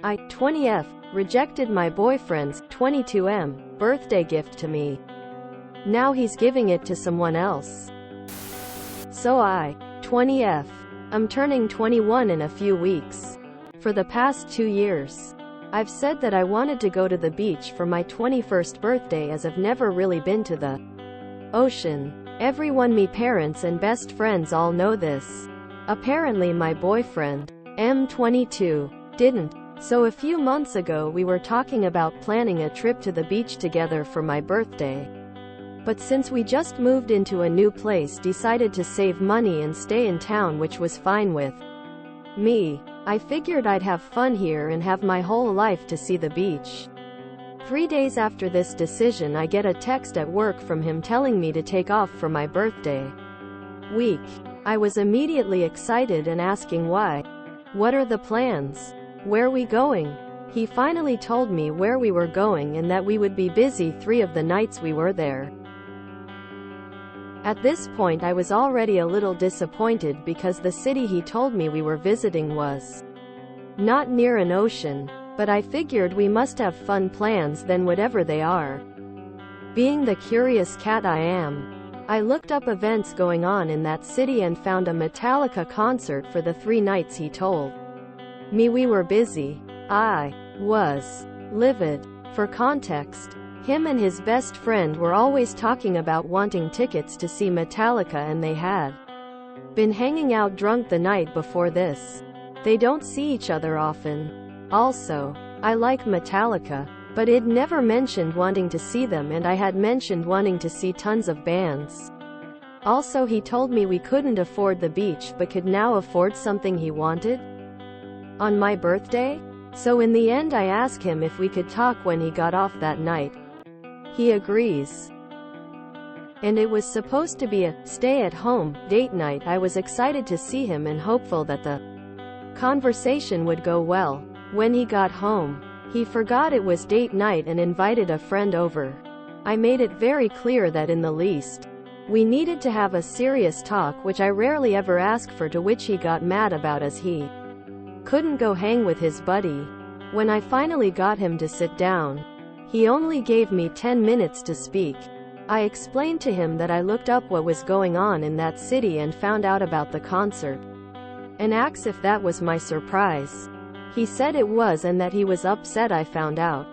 I, 20F, rejected my boyfriend's, 22M, birthday gift to me. Now he's giving it to someone else. So I, 20F, I'm turning 21 in a few weeks. For the past 2 years, I've said that I wanted to go to the beach for my 21st birthday, as I've never really been to the ocean. Everyone, me parents and best friends, all know this. Apparently my boyfriend, M22, didn't. So a few months ago we were talking about planning a trip to the beach together for my birthday. But since we just moved into a new place, decided to save money and stay in town, which was fine with me. I figured I'd have fun here and have my whole life to see the beach. 3 days after this decision, I get a text at work from him telling me to take off for my birthday week. I was immediately excited and asking why. What are the plans? Where we going? He finally told me where we were going and that we would be busy 3 of the nights we were there. At this point I was already a little disappointed because the city he told me we were visiting was not near an ocean, but I figured we must have fun plans then, whatever they are. Being the curious cat I am, I looked up events going on in that city and found a Metallica concert for the 3 nights he told me we were busy. I was livid. For context, him and his best friend were always talking about wanting tickets to see Metallica, and they had been hanging out drunk the night before this. They don't see each other often. Also, I like Metallica, but I'd never mentioned wanting to see them, and I had mentioned wanting to see tons of bands. Also, he told me we couldn't afford the beach but could now afford something he wanted on my birthday. So in the end I asked him if we could talk when he got off that night. He agrees. And it was supposed to be a stay-at-home date night. I was excited to see him and hopeful that the conversation would go well. When he got home, he forgot it was date night and invited a friend over. I made it very clear that in the least we needed to have a serious talk, which I rarely ever ask for, to which he got mad about as he couldn't go hang with his buddy. When I finally got him to sit down, he only gave me 10 minutes to speak. I explained to him that I looked up what was going on in that city and found out about the concert, and asked if that was my surprise. He said it was and that he was upset I found out.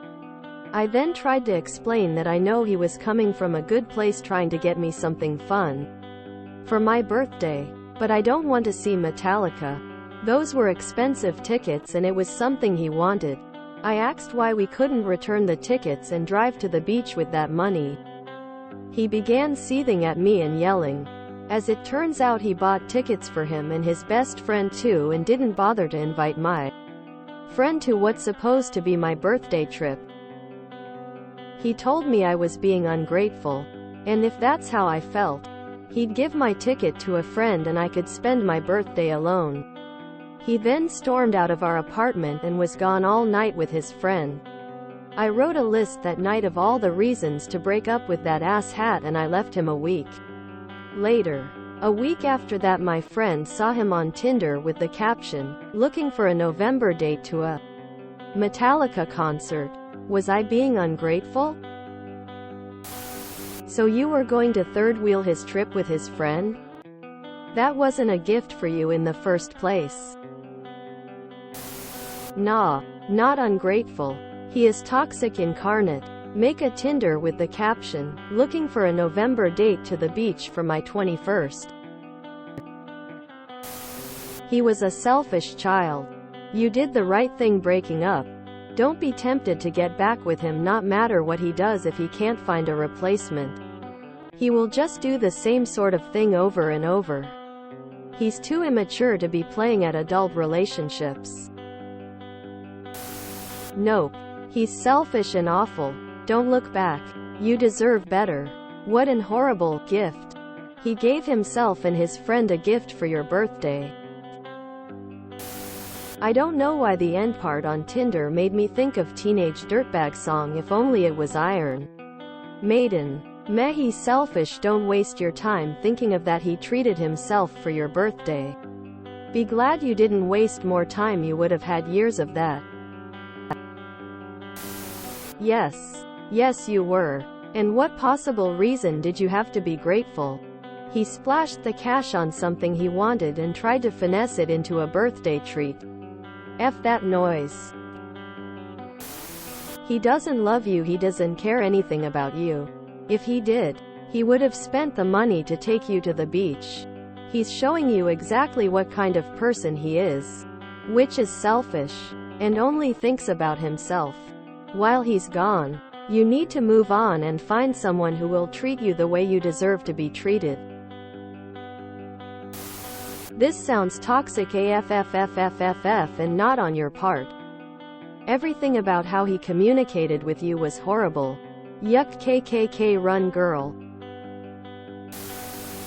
I then tried to explain that I know he was coming from a good place trying to get me something fun for my birthday, but I don't want to see Metallica. Those were expensive tickets and it was something he wanted. I asked why we couldn't return the tickets and drive to the beach with that money. He began seething at me and yelling. As it turns out, he bought tickets for him and his best friend too, and didn't bother to invite my friend to what's supposed to be my birthday trip. He told me I was being ungrateful, and if that's how I felt, he'd give my ticket to a friend and I could spend my birthday alone. He then stormed out of our apartment and was gone all night with his friend. I wrote a list that night of all the reasons to break up with that ass hat, and I left him a week later. A week after that, my friend saw him on Tinder with the caption, "Looking for a November date to a Metallica concert." Was I being ungrateful? So you were going to third wheel his trip with his friend? That wasn't a gift for you in the first place. Nah, not ungrateful. He is toxic incarnate. Make a Tinder with the caption, "Looking for a November date to the beach for my 21st. He was a selfish child. You did the right thing breaking up. Don't be tempted to get back with him, not matter what he does. If he can't find a replacement, he will just do the same sort of thing over and over. He's too immature to be playing at adult relationships. Nope. He's selfish and awful. Don't look back. You deserve better. What an horrible gift. He gave himself and his friend a gift for your birthday." I don't know why the end part on Tinder made me think of Teenage Dirtbag song "If Only It Was Iron Maiden." Meh, he's selfish. Don't waste your time thinking of that. He treated himself for your birthday. Be glad you didn't waste more time. You would have had years of that. Yes. Yes, you were. And what possible reason did you have to be grateful? He splashed the cash on something he wanted and tried to finesse it into a birthday treat. F that noise. He doesn't love you, he doesn't care anything about you. If he did, he would have spent the money to take you to the beach. He's showing you exactly what kind of person he is. Which is selfish. And only thinks about himself. While he's gone, you need to move on and find someone who will treat you the way you deserve to be treated. This sounds toxic AFFFFFF and not on your part. Everything about how he communicated with you was horrible. Yuck KKK run girl.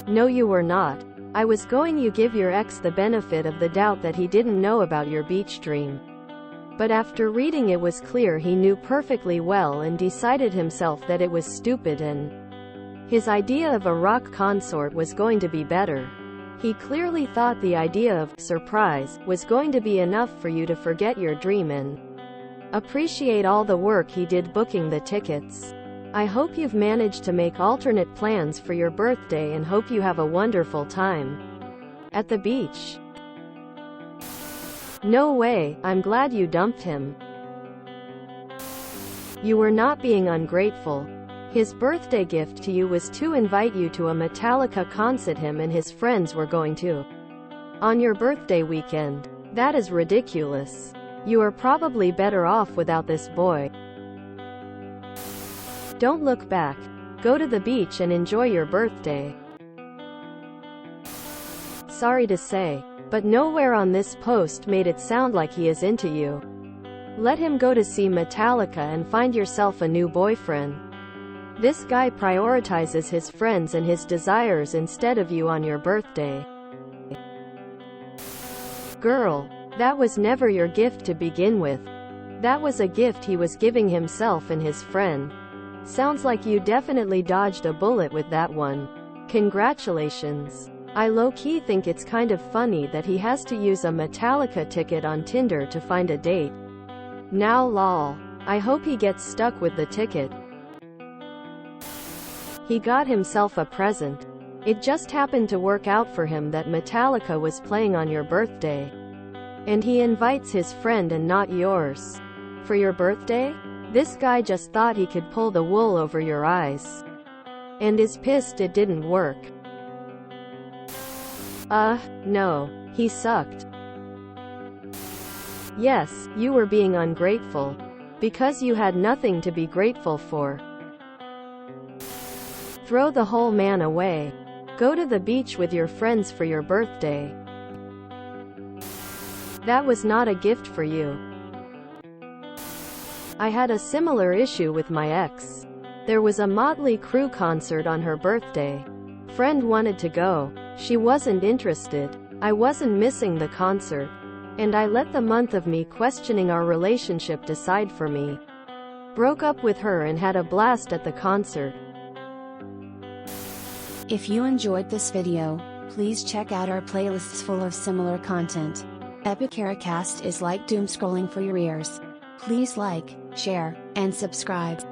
No, you were not. I was going to give your ex the benefit of the doubt that he didn't know about your beach dream. But after reading it was clear he knew perfectly well and decided himself that it was stupid and his idea of a rock consort was going to be better. He clearly thought the idea of surprise was going to be enough for you to forget your dream and appreciate all the work he did booking the tickets. I hope you've managed to make alternate plans for your birthday and hope you have a wonderful time at the beach. No way, I'm glad you dumped him. You were not being ungrateful. His birthday gift to you was to invite you to a Metallica concert him and his friends were going to on your birthday weekend. That is ridiculous. You are probably better off without this boy. Don't look back. Go to the beach and enjoy your birthday. Sorry to say, but nowhere on this post made it sound like he is into you. Let him go to see Metallica and find yourself a new boyfriend. This guy prioritizes his friends and his desires instead of you on your birthday. Girl, that was never your gift to begin with. That was a gift he was giving himself and his friend. Sounds like you definitely dodged a bullet with that one. Congratulations. I low-key think it's kind of funny that he has to use a Metallica ticket on Tinder to find a date. Now lol. I hope he gets stuck with the ticket. He got himself a present. It just happened to work out for him that Metallica was playing on your birthday. And he invites his friend and not yours. For your birthday? This guy just thought he could pull the wool over your eyes. And is pissed it didn't work. No. He sucked. Yes, you were being ungrateful. Because you had nothing to be grateful for. Throw the whole man away. Go to the beach with your friends for your birthday. That was not a gift for you. I had a similar issue with my ex. There was a Motley Crue concert on her birthday. Friend wanted to go. She wasn't interested. I wasn't missing the concert. And I let the month of me questioning our relationship decide for me. Broke up with her and had a blast at the concert. If you enjoyed this video, please check out our playlists full of similar content. Epicaricast is like doom scrolling for your ears. Please like, share, and subscribe.